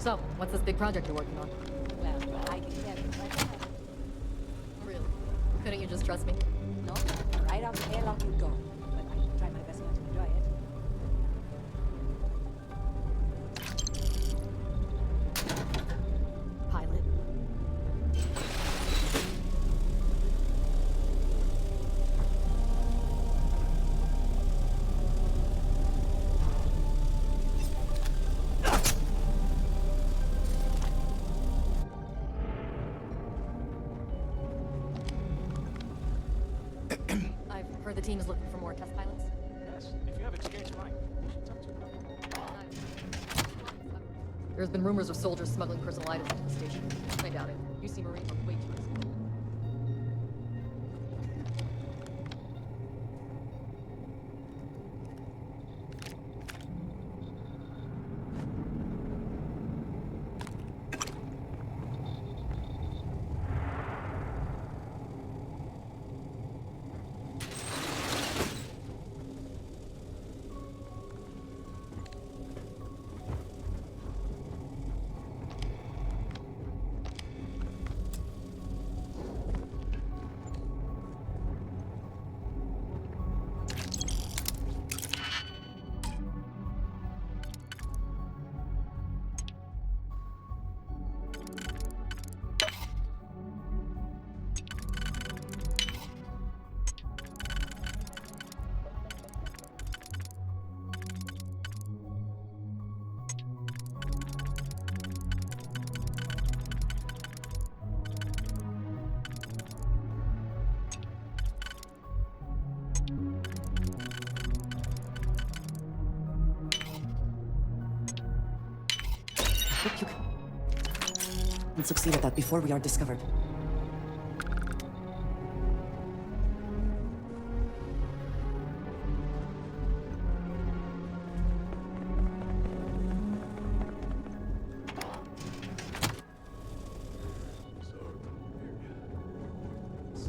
So, what's this big project you're working on? Well, I can tell you right now. Really? Couldn't you just trust me? No, right off the airlock you go. But I can try my best not to enjoy it. Pilot. I've heard the team is looking for more test pilots. Yes, if you have exchange line, you should talk to them. There's been rumors of soldiers smuggling personal items into the station. I doubt it. You see Marines are way too risky. Look, you can succeed at that before we are discovered.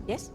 Yes?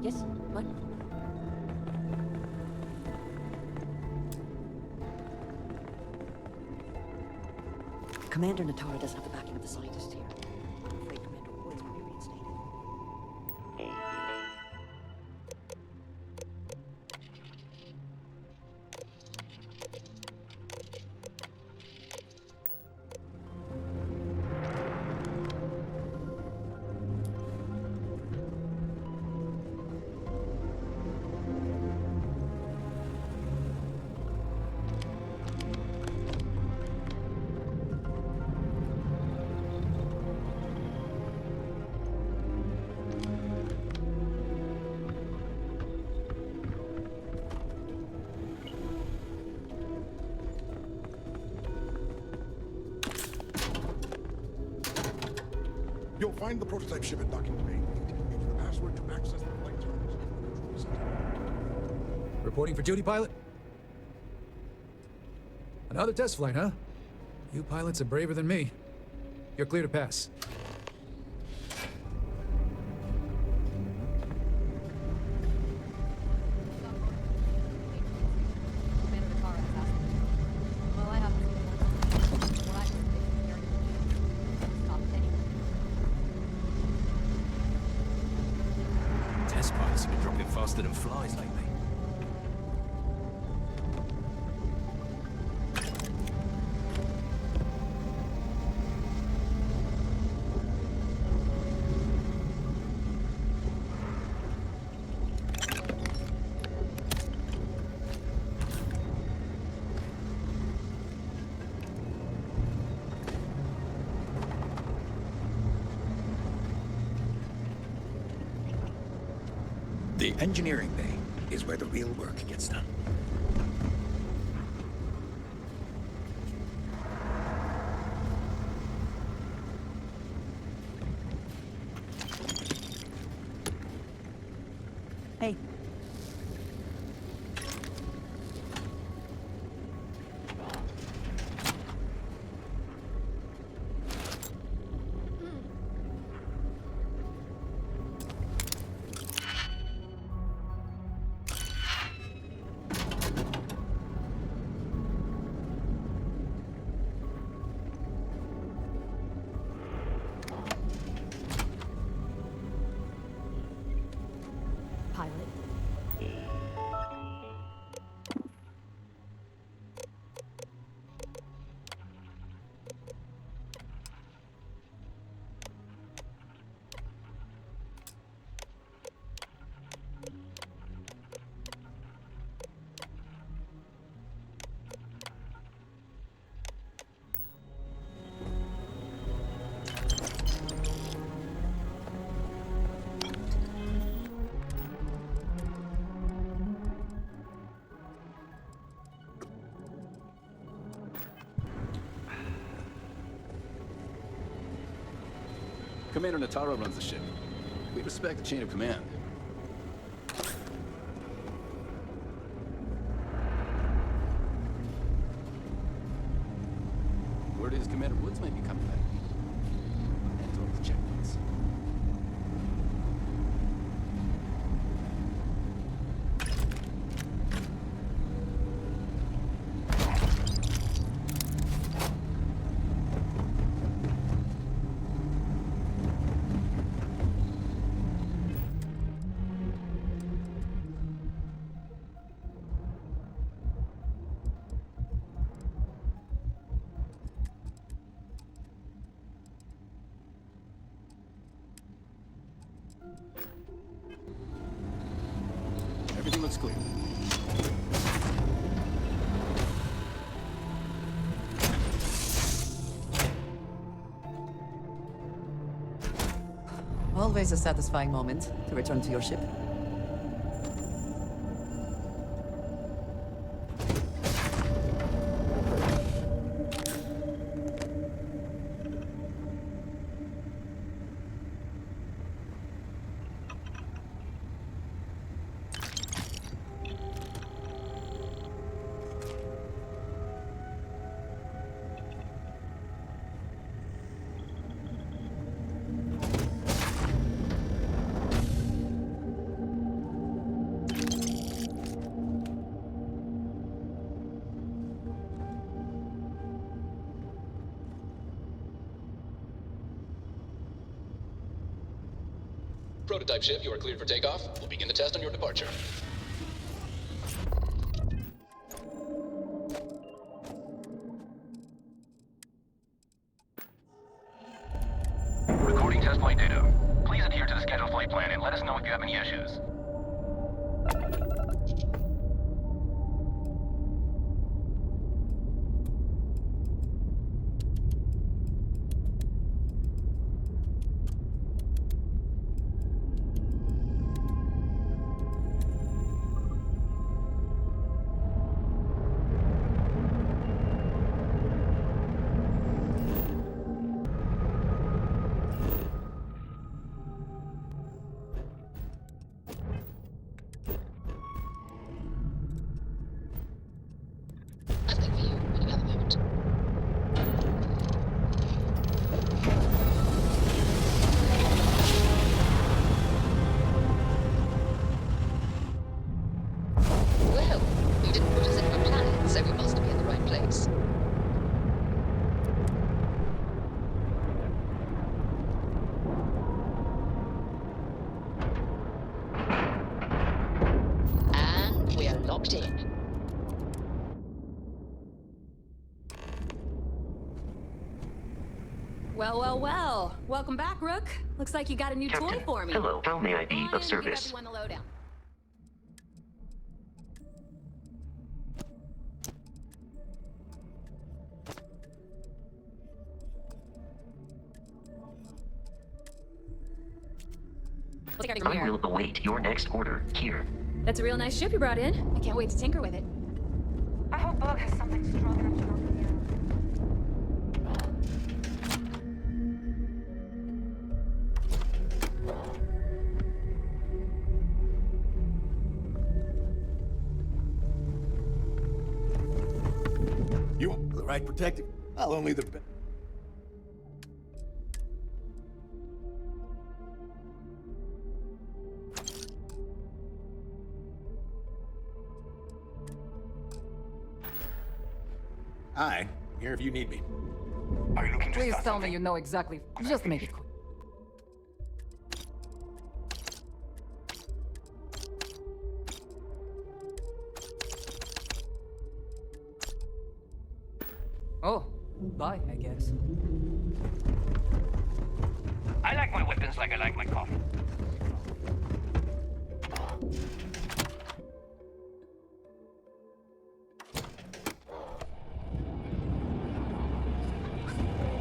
Yes? What? Commander Natara doesn't have the backing of the scientists here. I'm afraid Commander Woods will be reinstated. Find the prototype ship at docking bay. Use the password to access the flight terminals in the control center. Reporting for duty, pilot? Another test flight, huh? You pilots are braver than me. You're clear to pass. Commander Natara has asked me. Well, I haven't seen what I think they can carry. Stop anyone. Test pilots have been dropping faster than flies lately. The engineering bay is where the real work gets done. Hey. Pilot. Commander Natara runs the ship. We respect the chain of command. Word is Commander Woods might be coming back. And all the checkpoints. Everything looks clear. Always a satisfying moment to return to your ship. Prototype ship, you are cleared for takeoff. We'll begin the test on your departure. Recording test flight data. Please adhere to the scheduled flight plan and let us know if you have any issues. locked in. Well. Welcome back, Rook. Looks like you got a new toy for me. Hello, how may I be Go on of in, service? Give everyone the lowdown. I will await your next order here. That's a real nice ship you brought in. I can't wait to tinker with it. I hope Bug has something strong enough to knock me out. You the right protective? I'll only the Hi, I'm here if you need me. Are you looking to Please start tell something? me you know exactly. Just make it quick. Oh, bye, I guess. I like my weapons like I like my coffee.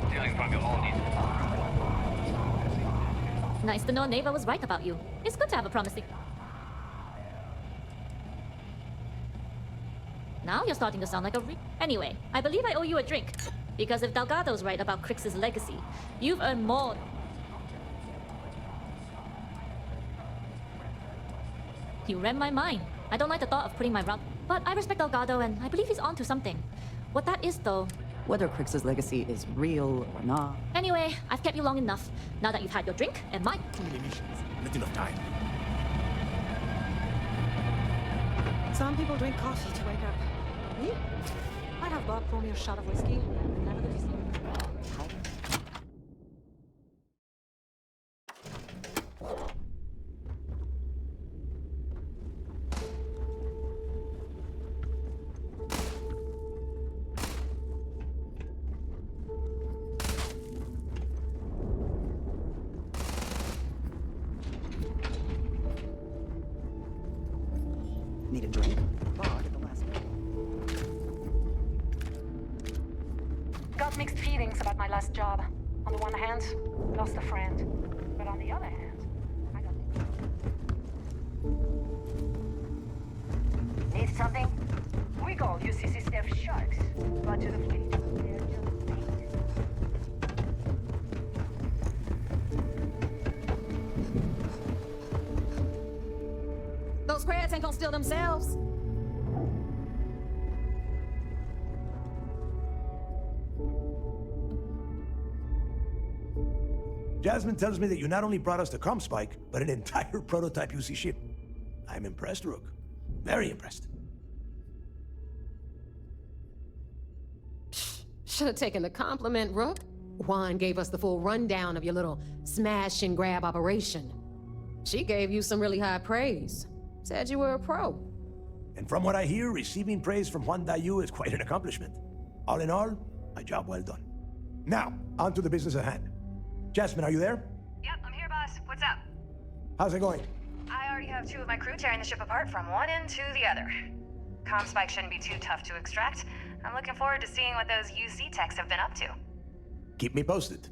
Stealing from your own Nice to know Neva was right about you. It's good to have a promising... Now you're starting to sound like a Anyway, I believe I owe you a drink. Because if Delgado's right about Crix's legacy, you've earned more... You read my mind. I don't like the thought of putting my route... But I respect Delgado and I believe he's onto something. What that is, though... Whether Crix's legacy is real or not. Anyway, I've kept you long enough. Now that you've had your drink and mine. Too many missions, not enough time. Some people drink coffee to wake up. Me? I'd have Bob pour me a shot of whiskey and never let you see me. Need a drink? Bog at the last Got mixed feelings about my last job. On the one hand, lost a friend. But on the other hand, I got... Need something? We call UCC staff sharks. But to the fleet, they're just bait. Those crabs ain't gonna steal themselves. Jasmine tells me that you not only brought us the comm spike, but an entire prototype UC ship. I'm impressed, Rook. Very impressed. Should have taken the compliment, Rook. Juan gave us the full rundown of your little smash and grab operation. She gave you some really high praise. Said you were a pro. And from what I hear, receiving praise from Juan Dayu is quite an accomplishment. All in all, a job well done. Now, on to the business at hand. Jasmine, are you there? Yep, I'm here, boss. What's up? How's it going? I already have 2 of my crew tearing the ship apart from one end to the other. Comm spike shouldn't be too tough to extract. I'm looking forward to seeing what those UC techs have been up to. Keep me posted.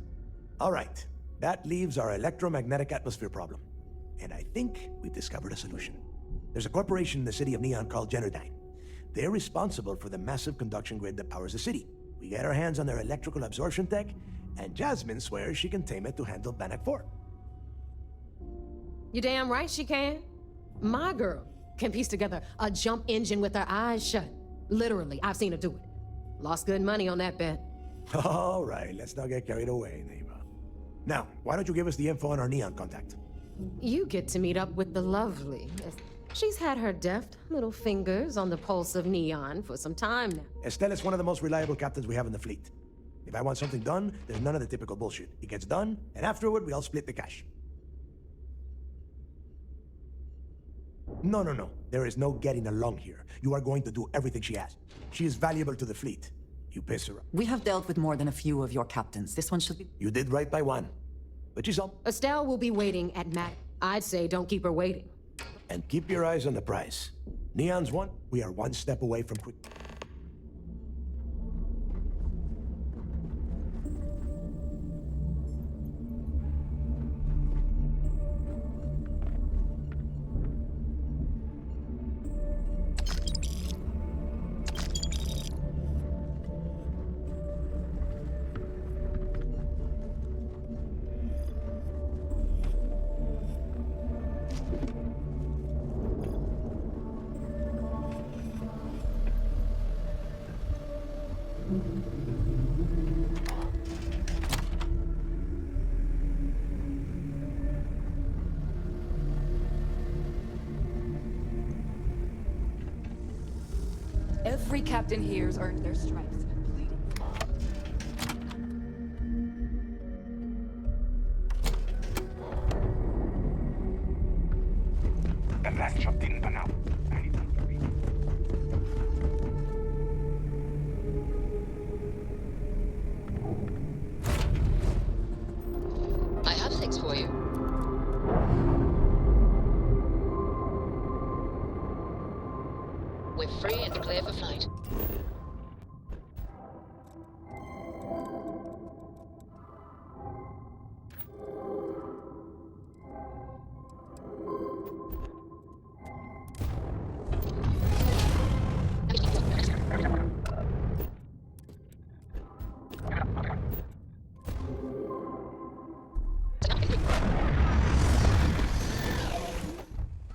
All right, that leaves our electromagnetic atmosphere problem. And I think we've discovered a solution. There's a corporation in the city of Neon called Generdyne. They're responsible for the massive conduction grid that powers the city. We get our hands on their electrical absorption tech, and Jasmine swears she can tame it to handle Bannock 4. You damn right she can. My girl can piece together a jump engine with her eyes shut. Literally, I've seen her do it. Lost good money on that bet. All right, let's not get carried away, Neva. Now, why don't you give us the info on our Neon contact? You get to meet up with the lovely. She's had her deft little fingers on the pulse of Neon for some time now. Estelle is one of the most reliable captains we have in the fleet. If I want something done, there's none of the typical bullshit. It gets done, and afterward, we all split the cash. No, no, no. There is no getting along here. You are going to do everything she asks. She is valuable to the fleet. You piss her up. We have dealt with more than a few of your captains. This one should be... You did right by one. But she's on. Estelle will be waiting at Mac. I'd say don't keep her waiting. And keep your eyes on the prize. Neon's one. We are one step away from quick. Every captain here's earned their stripes. The last shot didn't pan out. I have things for you. We're free and clear for flight.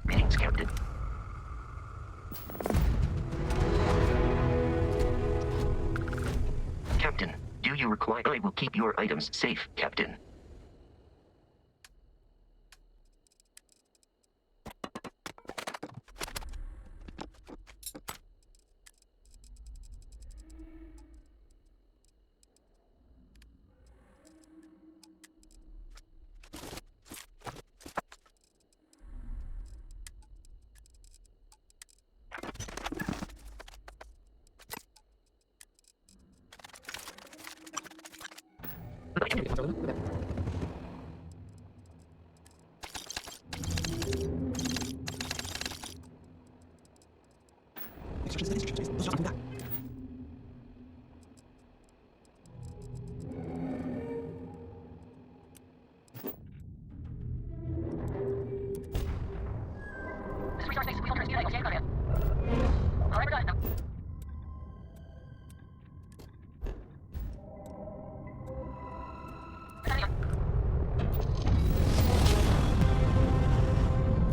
Greetings, Captain. Captain, do you require... I will keep your items safe, Captain.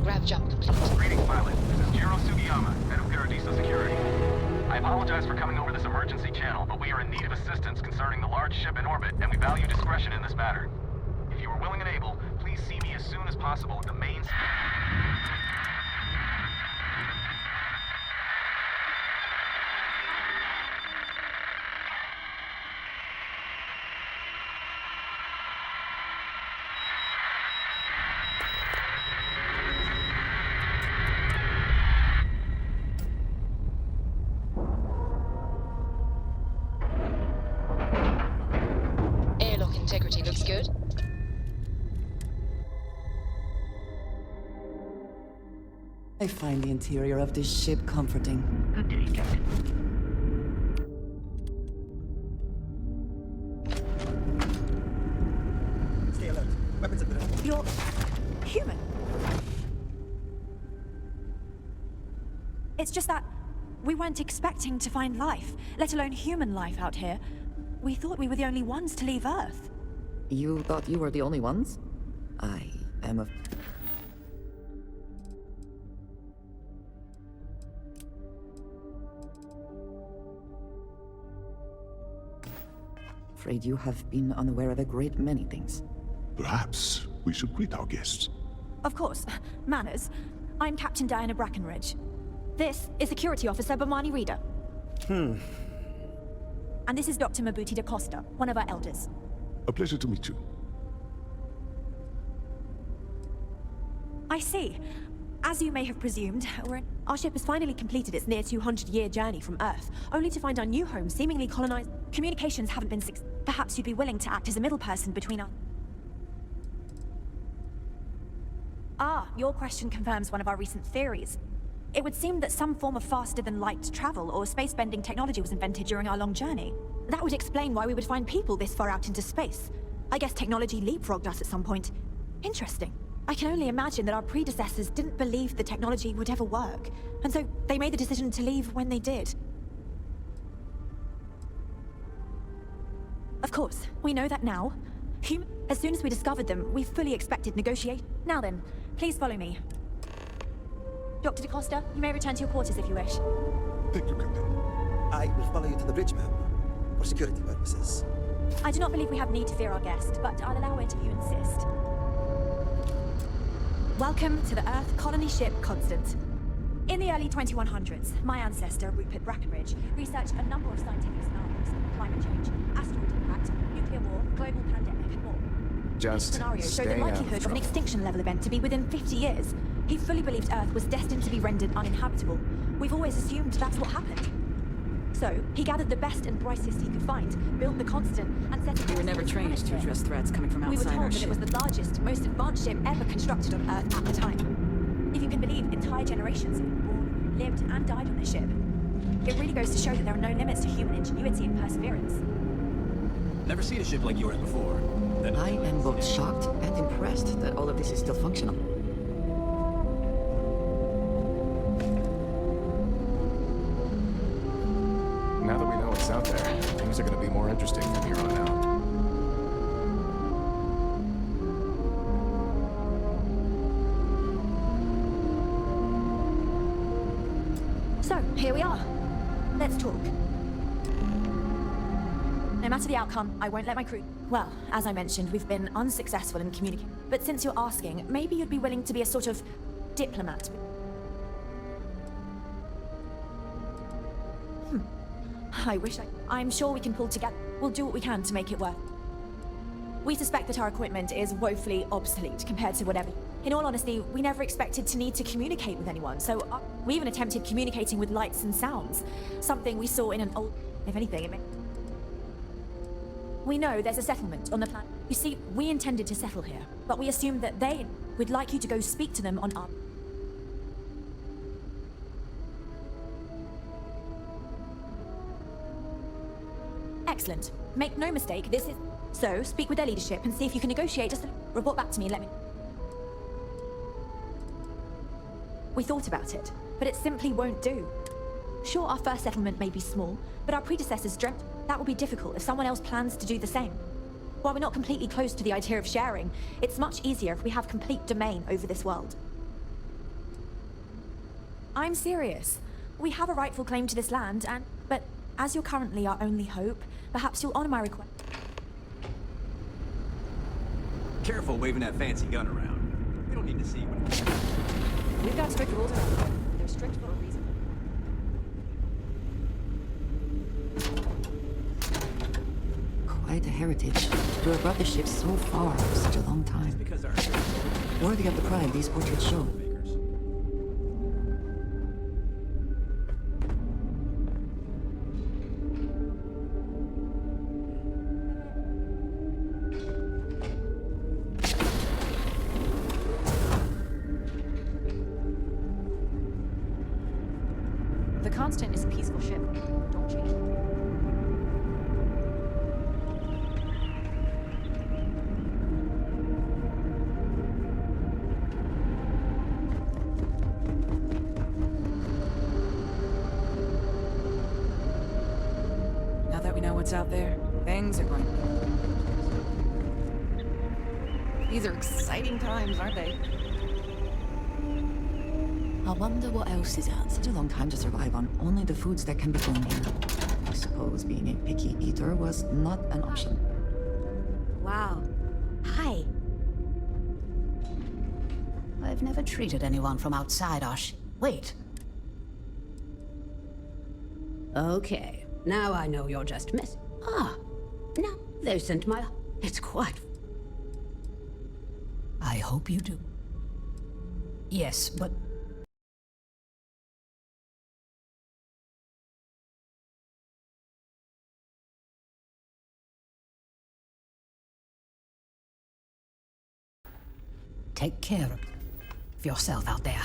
Grav jump complete. Greetings, pilot. This is Jiro Sugiyama, head of Paradiso Security. I apologize for coming over this emergency channel, but we are in need of assistance concerning the large ship in orbit, and we value discretion in this matter. If you are willing and able, please see me as soon as possible at the main... Airlock integrity looks good. I find the interior of this ship comforting. Good day, Captain. Stay alert. Weapons at the door. You're human. It's just that we weren't expecting to find life, let alone human life out here. We thought we were the only ones to leave Earth. You thought you were the only ones? I am afraid you have been unaware of a great many things. Perhaps we should greet our guests. Of course. Manners. I'm Captain Diana Brackenridge. This is Security Officer Bomani Reader. And this is Dr. Mabuti da Costa, one of our elders. A pleasure to meet you. I see. As you may have presumed, our ship has finally completed its near 200-year journey from Earth, only to find our new home seemingly colonized. Communications haven't been Perhaps you'd be willing to act as a middle person between us. Ah, your question confirms one of our recent theories. It would seem that some form of faster-than-light travel or space-bending technology was invented during our long journey. That would explain why we would find people this far out into space. I guess technology leapfrogged us at some point. Interesting. I can only imagine that our predecessors didn't believe the technology would ever work, and so they made the decision to leave when they did. Of course, we know that now. As soon as we discovered them, we fully expected negotiation. Now then, please follow me. Dr. DaCosta, you may return to your quarters if you wish. Thank you, Captain. I will follow you to the bridge, ma'am, for security purposes. I do not believe we have need to fear our guest, but I'll allow it if you insist. Welcome to the Earth colony ship Constant. In the early 2100s, my ancestor, Rupert Brackenridge, researched a number of scientific scenarios: climate change, asteroid impact, nuclear war, global pandemic, and more. Each scenario showed the likelihood of an extinction level event to be within 50 years. He fully believed Earth was destined to be rendered uninhabitable. We've always assumed that's what happened. So, he gathered the best and brightest he could find, built the Constant, and set it. We were never trained to address threats coming from outside our ship. We were told our that ship. it was the largest, most advanced ship ever constructed on Earth at the time. If you can believe, entire generations have been born, lived, and died on this ship. It really goes to show that there are no limits to human ingenuity and perseverance. Never seen a ship like yours before. I am both shocked and impressed that all of this is still functional. Now that we know what's out there, things are going to be more interesting from here on out. So, here we are. Let's talk. No matter the outcome, I won't let my crew... Well, as I mentioned, we've been unsuccessful in communicating. But since you're asking, maybe you'd be willing to be a sort of diplomat. I wish I'm sure we can pull together. We'll do what we can to make it work. We suspect that our equipment is woefully obsolete compared to whatever... In all honesty, we never expected to need to communicate with anyone, so we even attempted communicating with lights and sounds. Something we saw in an old... If anything, it may... We know there's a settlement on the planet. You see, we intended to settle here, but we assumed that they would like you to go speak to them on our... Excellent. Make no mistake, this is... So, speak with their leadership and see if you can negotiate just a... Report back to me and let me... We thought about it, but it simply won't do. Sure, our first settlement may be small, but our predecessors dreamt that will be difficult if someone else plans to do the same. While we're not completely close to the idea of sharing, it's much easier if we have complete domain over this world. I'm serious. We have a rightful claim to this land, but as you're currently our only hope, perhaps you'll honor my request. Careful waving that fancy gun around. We don't need to see what... We've got strict rules around here. They're strict for a reason. Quite a heritage to have brought the ship so far for such a long time. Worthy of the pride these portraits show. The Constant is a peaceful ship. Don't change it. Now that we know what's out there, things are going to be... These are exciting times, aren't they? I wonder what else is out. Such a long time to survive on only the foods that can be grown here. I suppose being a picky eater was not an option. Wow. Hi. I've never treated anyone from outside our Wait. Okay. Now I know you're just missing. Ah. Now they sent my... It's quite... I hope you do. Yes, but Take care of yourself out there.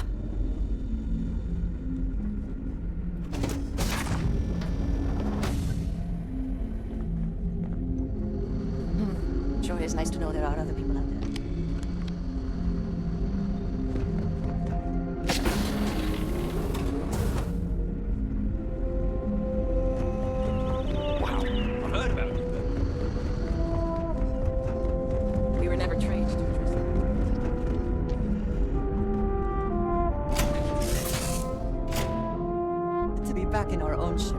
Sure is nice to know there are other people out there. Wow, I've heard about you. We were never trained to address that. To be back in our own ship.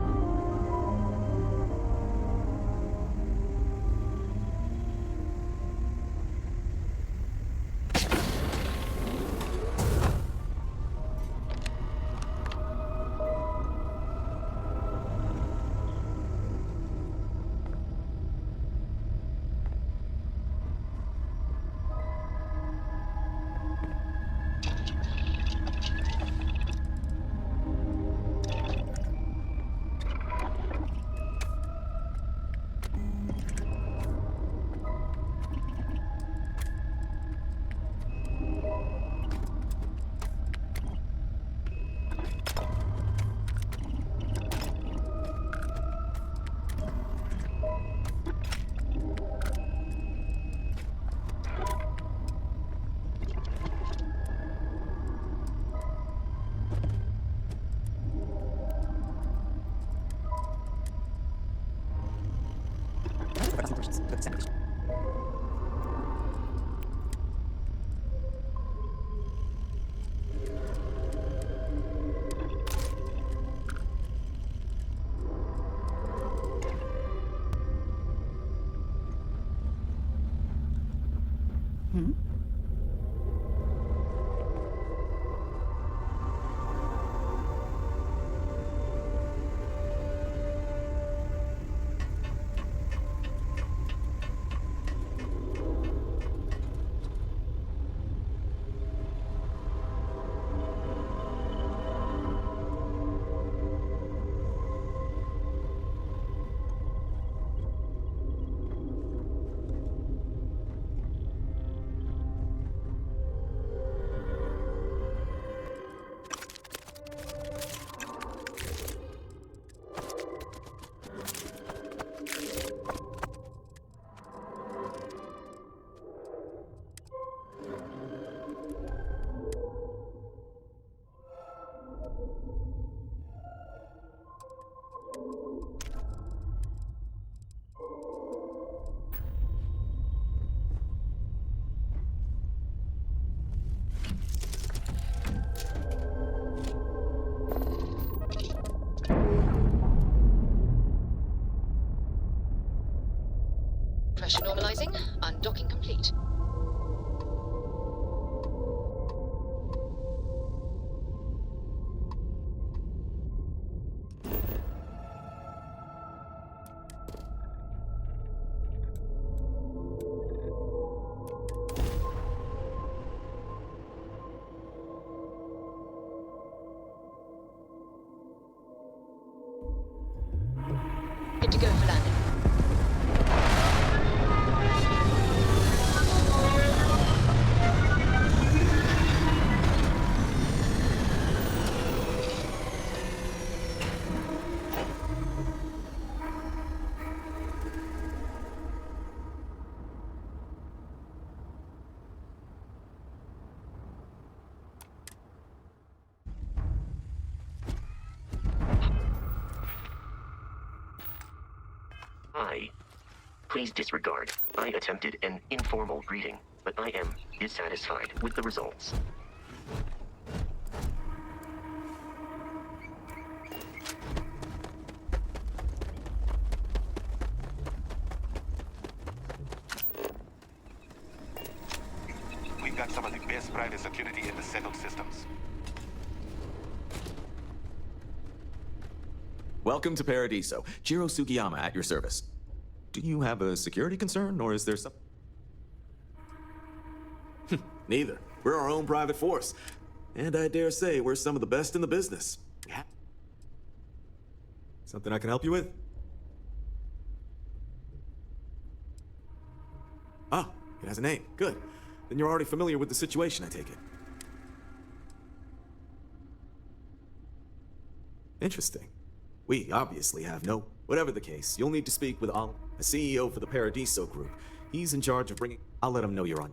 Pressure normalizing. Undocking complete. Good to go for landing. Hi. Please disregard. I attempted an informal greeting, but I am dissatisfied with the results. We've got some of the best private security in the settled systems. Welcome to Paradiso. Jiro Sugiyama at your service. Do you have a security concern, or is there some... Neither. We're our own private force. And I dare say we're some of the best in the business. Something I can help you with? Ah, it has a name. Good. Then you're already familiar with the situation, I take it. Interesting. We obviously have no... Whatever the case, you'll need to speak with Oliver, the CEO for the Paradiso Group. He's in charge of bringing... I'll let him know you're on.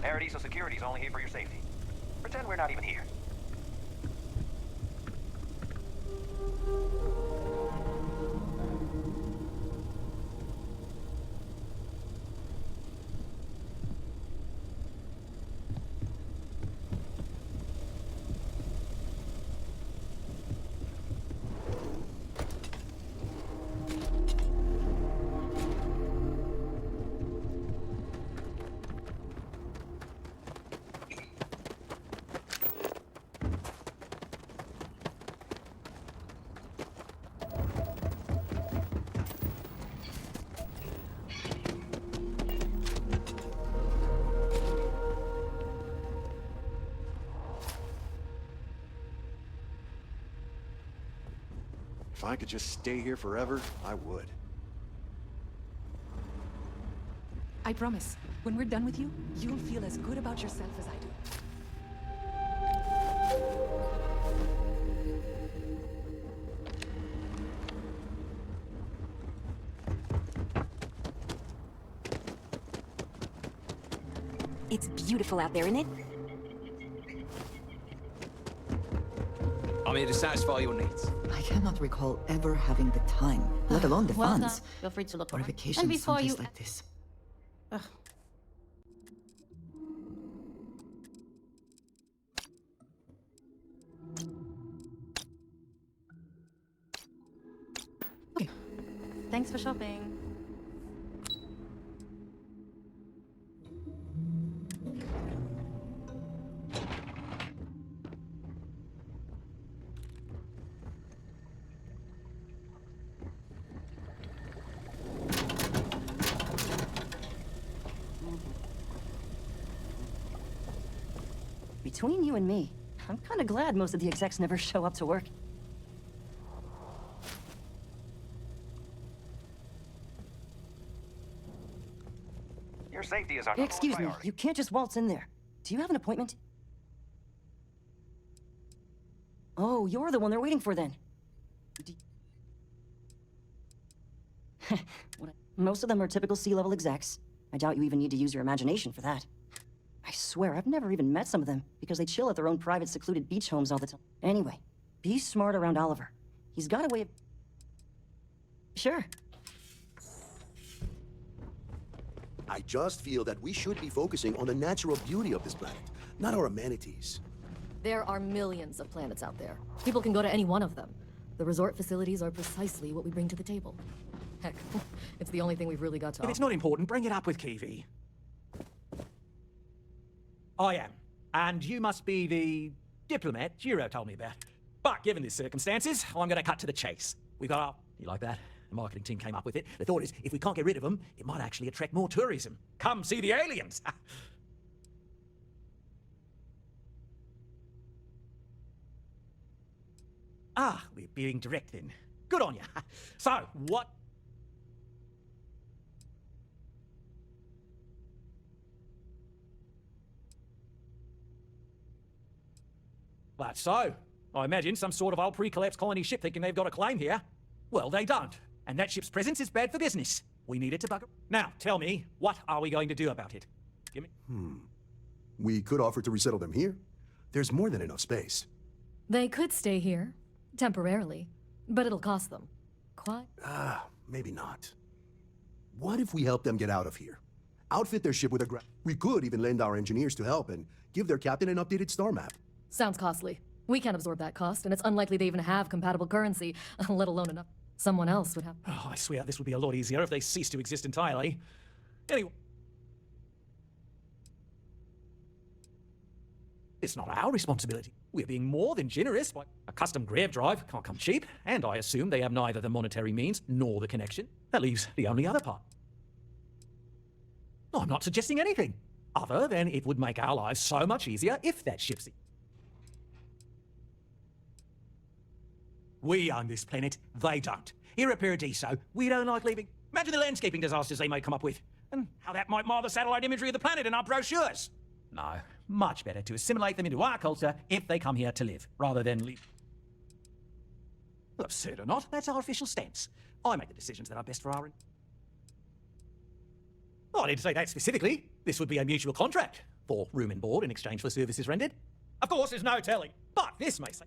Paradiso Security's only here for your safety. Pretend we're not even here. If I could just stay here forever, I would. I promise, when we're done with you, you'll feel as good about yourself as I do. It's beautiful out there, isn't it? I'm here to satisfy your needs. I cannot recall ever having the time, let alone the Well funds, done. Feel free to look for a around. vacation And before someplace you... like this. Ugh. Okay. Thanks for shopping. Between you and me, I'm kind of glad most of the execs never show up to work. Your safety is our number one Excuse me, priority. you can't just waltz in there. Do you have an appointment? Oh, you're the one they're waiting for then. Most of them are typical C-level execs. I doubt you even need to use your imagination for that. I swear, I've never even met some of them, because they chill at their own private, secluded beach homes all the time. Anyway, be smart around Oliver. He's got a way of... Sure. I just feel that we should be focusing on the natural beauty of this planet, not our amenities. There are millions of planets out there. People can go to any one of them. The resort facilities are precisely what we bring to the table. Heck, it's the only thing we've really got to If it's not important, bring it up with Kiwi. I am. And you must be the diplomat Jiro told me about. But given the circumstances, I'm going to cut to the chase. We've got our... You like that? The marketing team came up with it. The thought is, if we can't get rid of them, it might actually attract more tourism. Come see the aliens! Ah, we're being direct then. Good on you. So, what... That's so. I imagine some sort of old pre-collapse colony ship thinking they've got a claim here. Well, they don't. And that ship's presence is bad for business. We need it to bugger. Now, tell me, what are we going to do about it? Give me... We could offer to resettle them here. There's more than enough space. They could stay here, temporarily, but it'll cost them. Quite. Maybe not. What if we help them get out of here? Outfit their ship with a We could even lend our engineers to help and give their captain an updated star map. Sounds costly. We can't absorb that cost, and it's unlikely they even have compatible currency, let alone enough. Someone else would have. Oh, I swear, this would be a lot easier if they ceased to exist entirely. Anyway... It's not our responsibility. We're being more than generous. By a custom grav drive can't come cheap, and I assume they have neither the monetary means nor the connection. That leaves the only other part. No, I'm not suggesting anything, other than it would make our lives so much easier if that ship's... We own this planet, they don't. Here at Paradiso, we don't like leaving. Imagine the landscaping disasters they may come up with, and how that might mar the satellite imagery of the planet in our brochures. No, much better to assimilate them into our culture if they come here to live, rather than leave. Well, absurd or not, that's our official stance. I make the decisions that are best for our... Oh, I didn't say that specifically. This would be a mutual contract for room and board in exchange for services rendered. Of course, there's no telling, but this may say...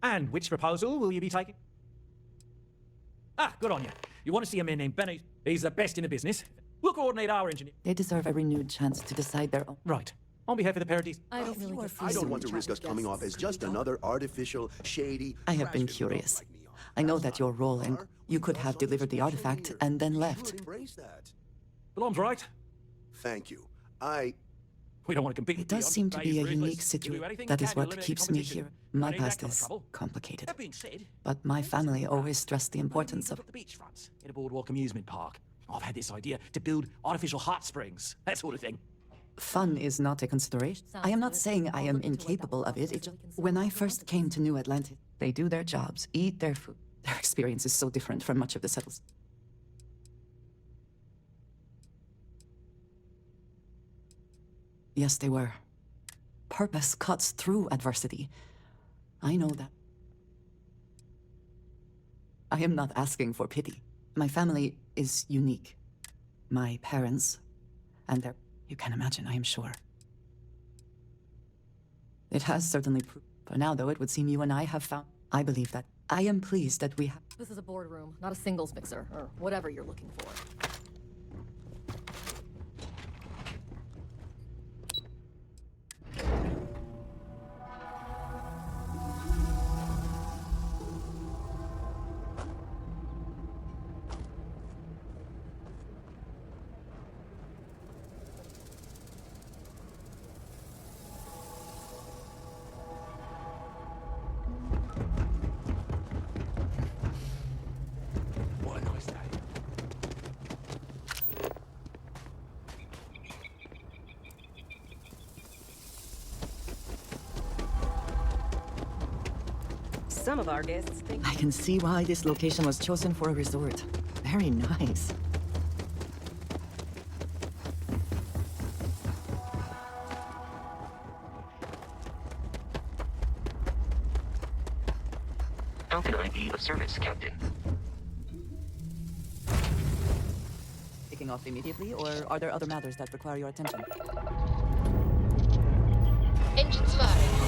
And which proposal will you be taking? Ah, good on you. You want to see a man named Benny? He's the best in the business. We'll coordinate our engineer. They deserve a renewed chance to decide their own. Right. On behalf of the Paradise. I don't really I don't want to risk us coming off as just another artificial, shady... I have been curious. I know that your role, and you could have delivered the artifact and then left. Embrace that. Belom's right. Thank you. We don't want to compete. It does seem to be a unique situation. That is what keeps me here. My past is complicated. That being said, But my family always stressed the importance of... the beachfronts in a boardwalk amusement park. I've had this idea to build artificial hot springs, that sort of thing. Fun is not a consideration. I am not saying I am incapable of it. When I first came to New Atlantis, they do their jobs, eat their food. Their experience is so different from much of the settles. Yes, they were. Purpose cuts through adversity. I know that. I am not asking for pity. My family is unique. My parents and their... You can imagine, I am sure. It has certainly proved. For now, though, it would seem you and I have found... I believe that. I am pleased that we have... This is a boardroom, not a singles mixer, or whatever you're looking for. Some of our guests think... I can see why this location was chosen for a resort. Very nice. How can I be of service, Captain? Taking off immediately, or are there other matters that require your attention? Engines firing.